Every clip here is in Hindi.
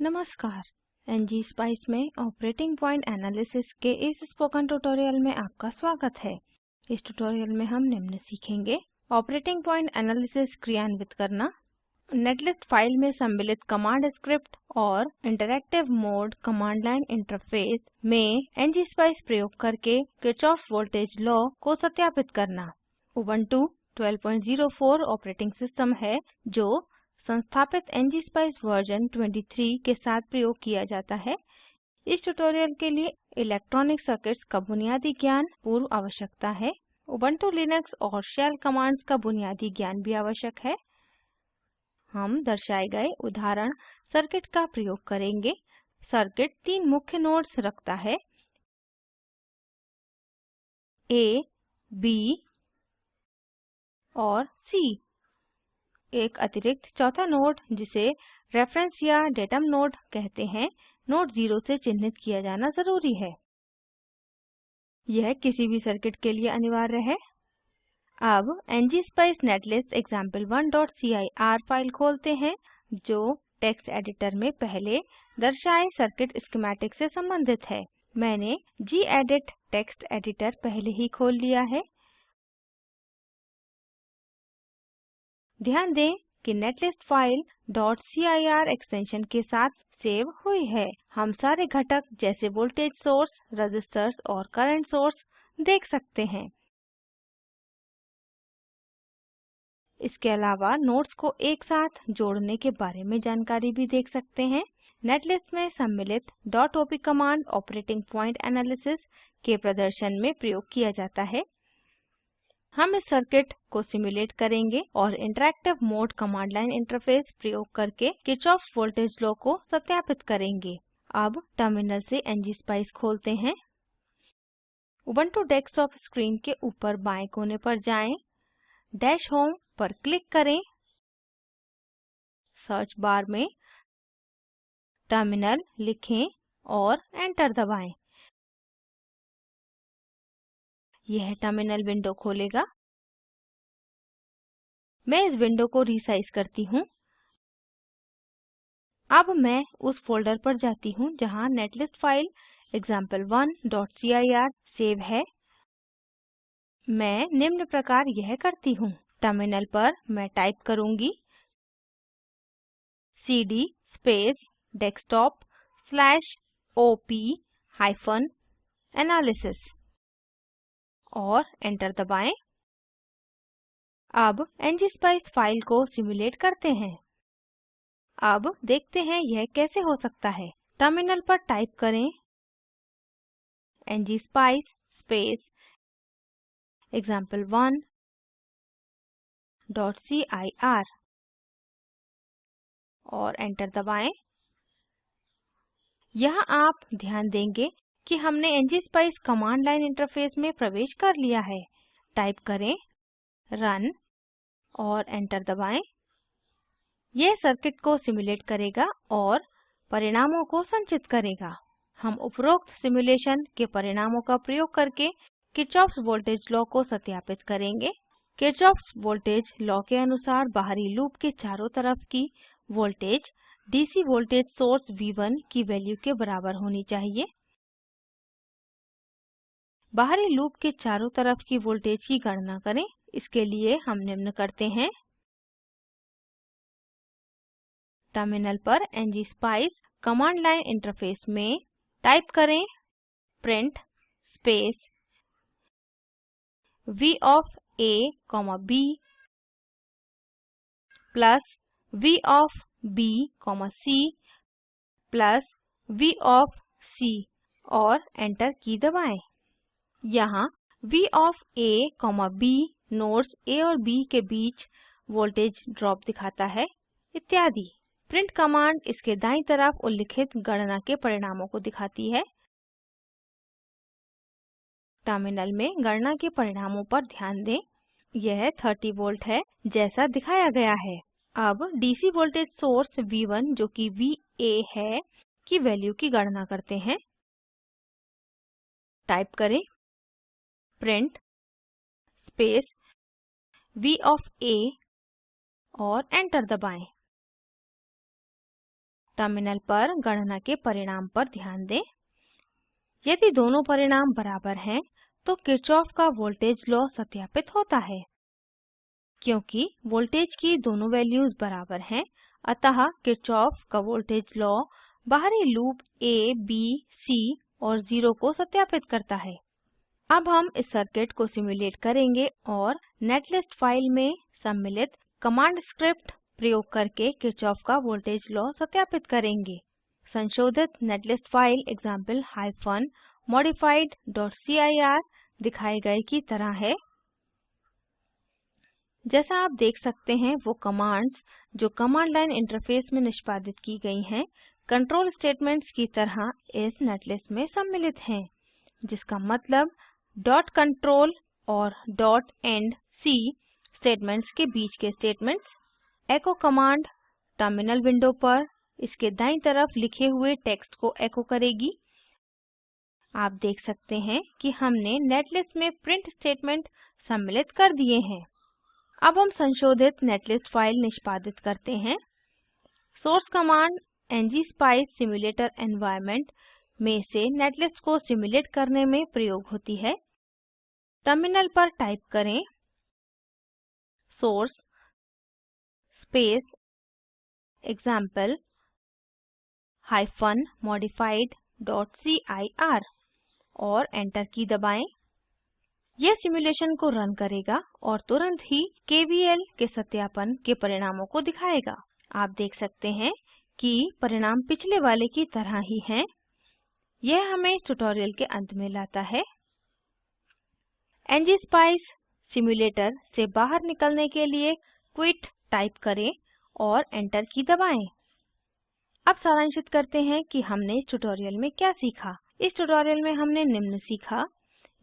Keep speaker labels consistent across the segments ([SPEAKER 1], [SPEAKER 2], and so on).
[SPEAKER 1] नमस्कार। ngSpice में ऑपरेटिंग पॉइंट एनालिसिस के इस स्पोकन ट्यूटोरियल में आपका स्वागत है। इस ट्यूटोरियल में हम निम्न सीखेंगे: ऑपरेटिंग पॉइंट एनालिसिस क्रियान्वित करना, नेटलिस्ट फाइल में सम्मिलित कमांड स्क्रिप्ट और interactive mode command line interface में ngSpice प्रयोग करके किरचॉफ वोल्टेज लॉ को सत्यापित करना। उबुंटू 1204 ऑपरेटिंग सिस्टम है जो संस्थापित ngSpice वर्जन 23 के साथ प्रयोग किया जाता है। इस ट्यूटोरियल के लिए इलेक्ट्रॉनिक सर्किट्स का बुनियादी ज्ञान पूर्व आवश्यकता है। उबुंटू लिनक्स और शेल कमांड्स का बुनियादी ज्ञान भी आवश्यक है। हम दर्शाए गए उदाहरण सर्किट का प्रयोग करेंगे। सर्किट तीन मुख्य नोड्स रखता है: A, B और C। एक अतिरिक्त चौथा नोड जिसे रेफरेंस या डेटम नोड कहते हैं, नोड 0 से चिन्हित किया जाना ज़रूरी है। यह किसी भी सर्किट के लिए अनिवार्य है। अब ngSpice नेटलिस्ट example1.cir फाइल खोलते हैं जो टेक्स्ट एडिटर में पहले दर्शाए सर्किट स्कीमेटिक से संबंधित है। मैंने gedit टेक्स्ट एडिटर पहले ही खोल लिया है। ध्यान दें कि नेटलिस्ट फाइल .cir एक्सटेंशन के साथ सेव हुई है। हम सारे घटक जैसे वोल्टेज सोर्स, रजिस्टर्स और करंट सोर्स देख सकते हैं। इसके अलावा नोड्स को एक साथ जोड़ने के बारे में जानकारी भी देख सकते हैं। नेटलिस्ट में सम्मिलित .op command operating point analysis के प्रदर्शन में प्रयोग किया जाता है। हम इस सर्किट को सिमुलेट करेंगे और interactive mode command line interface प्रयोग करके किरचॉफ वोल्टेज लॉ को सत्यापित करेंगे। अब टर्मिनल से ngSpice खोलते हैं। उबुंटू डेस्कटॉप स्क्रीन के ऊपर बाएं कोने पर जाएं, डैश होम पर क्लिक करें। सर्च बार में टर्मिनल लिखें और एंटर दबाएं। यह टर्मिनल विंडो खोलेगा। मैं इस विंडो को रीसाइज करती हूँ। अब मैं उस फोल्डर पर जाती हूँ जहाँ नेटलिस्ट फाइल example1.cir सेव है। मैं निम्न प्रकार यह करती हूँ। टर्मिनल पर मैं टाइप करूँगी cd स्पेस desktop/op-analysis और एंटर दबाएं। अब ngSpice फाइल को सिमुलेट करते हैं। अब देखते हैं यह कैसे हो सकता है। टर्मिनल पर टाइप करें ngSpice स्पेस example1.cir और एंटर दबाएं। यहाँ आप ध्यान देंगे कि हमने ngSpice कमांड लाइन इंटरफेस में प्रवेश कर लिया है। टाइप करें रन और एंटर दबाएं। यह सर्किट को सिमुलेट करेगा और परिणामों को संचित करेगा। हम उपरोक्त सिमुलेशन के परिणामों का प्रयोग करके किरचॉफ वोल्टेज लॉ को सत्यापित करेंगे। किरचॉफ वोल्टेज लॉ के अनुसार बाहरी लूप के चारों तरफ की voltage DC voltage source V1 की वैल्यू के बराबर होनी चाहिए। बाहरी लूप के चारों तरफ की वोल्टेज की गणना करें। इसके लिए हम निम्न करते हैं। टर्मिनल पर ngSpice कमांड लाइन इंटरफेस में टाइप करें print space v of a comma b plus v of b comma c plus v of c और एंटर की दबाएं। यहाँ v of a comma b nodes a और b के बीच वोल्टेज ड्रॉप दिखाता है, इत्यादि। प्रिंट कमांड इसके दाईं तरफ उल्लिखित गणना के परिणामों को दिखाती है। टर्मिनल में गणना के परिणामों पर ध्यान दें। यह 30 वोल्ट है जैसा दिखाया गया है। अब डीसी वोल्टेज सोर्स V1 जो कि VA है की वैल्यू की गणना करते हैं। टाइप करें print space v of a और एंटर दबाएं। टर्मिनल पर गणना के परिणाम पर ध्यान दें। यदि दोनों परिणाम बराबर हैं तो किरचॉफ का वोल्टेज लॉ सत्यापित होता है। क्योंकि वोल्टेज की दोनों वैल्यूज बराबर हैं, अतः किरचॉफ का वोल्टेज लॉ बाहरी लूप a, b, c और 0 को सत्यापित करता है। अब हम इस सर्किट को सिम्युलेट करेंगे और नेटलिस्ट फाइल में सम्मिलित कमांड स्क्रिप्ट प्रयोग करके किरचॉफ का वोल्टेज लॉ सत्यापित करेंगे। संशोधित नेटलिस्ट फाइल example-modified.cir दिखाए गए की तरह है। जैसा आप देख सकते हैं वो कमांड्स जो कमांड लाइन इंटरफेस में निष्पादित की गई हैं कंट्रोल स्टेटमेंट्स की तरह इस नेटलिस्ट में सम्मिलित हैं, जिसका मतलब डॉट कंट्रोल और डॉट एंड सी स्टेटमेंट्स के बीच के statements. Echo command terminal window पर इसके दाईं तरफ लिखे हुए टेक्स्ट को एको करेगी। आप देख सकते हैं कि हमने नेटलिस्ट में प्रिंट स्टेटमेंट सम्मिलित कर दिए हैं। अब हम संशोधित नेटलिस्ट फाइल निष्पादित करते हैं। Source command ngspice simulator environment में से नेटलिस्ट को सिम्युलेट करने में प्रयोग होती है। टर्मिनल पर टाइप करें source space example hyphen modified.cir और एंटर की दबाएं। यह सिमुलेशन को रन करेगा और तुरंत ही KVL के सत्यापन के परिणामों को दिखाएगा। आप देख सकते हैं कि परिणाम पिछले वाले की तरह ही हैं। यह हमें ट्यूटोरियल के अंत में लाता है। ngSpice सिम्युलेटर से बाहर निकलने के लिए क्विट टाइप करें और एंटर की दबाएं। अब सारांशित करते हैं कि हमने इस ट्यूटोरियल में क्या सीखा। इस ट्यूटोरियल में हमने निम्न सीखा: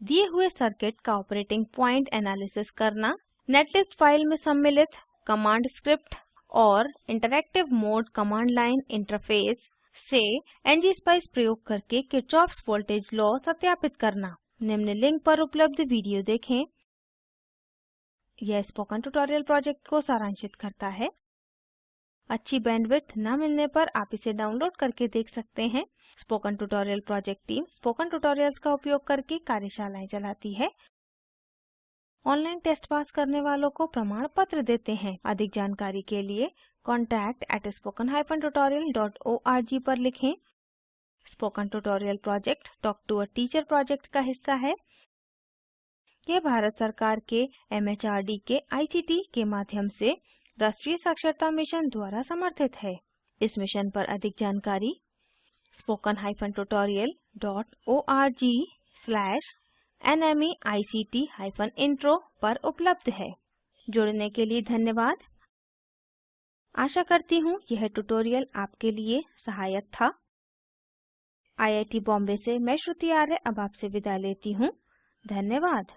[SPEAKER 1] दिए हुए सर्किट का ऑपरेटिंग पॉइंट एनालिसिस करना, नेटलिस्ट फाइल में सम्मिलित कमांड स्क्रिप्ट और interactive mode command line interface से ngSpice प्रयोग करके किरचॉफ वोल्टेज लॉ सत्यापित करना। निम्न लिंक पर उपलब्ध वीडियो देखें। यह स्पोकन ट्यूटोरियल प्रोजेक्ट को सारांशित करता है। अच्छी बैंडविड्थ न मिलने पर आप इसे डाउनलोड करके देख सकते हैं। Spoken tutorial project team spoken tutorials का उपयोग करके कार्यशालाएं चलाती है। ऑनलाइन टेस्ट पास करने वालों को प्रमाण पत्र देते हैं। अधिक जानकारी के लिए contact@spoken-tutorial.org पर लिखें। Spoken tutorial project talk to a teacher project का हिस्सा है। यह भारत सरकार के MHRD के ICT के माध्यम से राष्ट्रीय साक्षरता मिशन द्वारा समर्थित है। इस मिशन पर अधिक जानकारी spoken-tutorial.org/nmeict-intro पर उपलब्ध है। जुड़ने के लिए धन्यवाद। आशा करती हूँ यह ट्यूटोरियल आपके लिए सहायक था। IIT बॉम्बे से मैं श्रुति आर्य अब आपसे विदा लेती हूँ। धन्यवाद।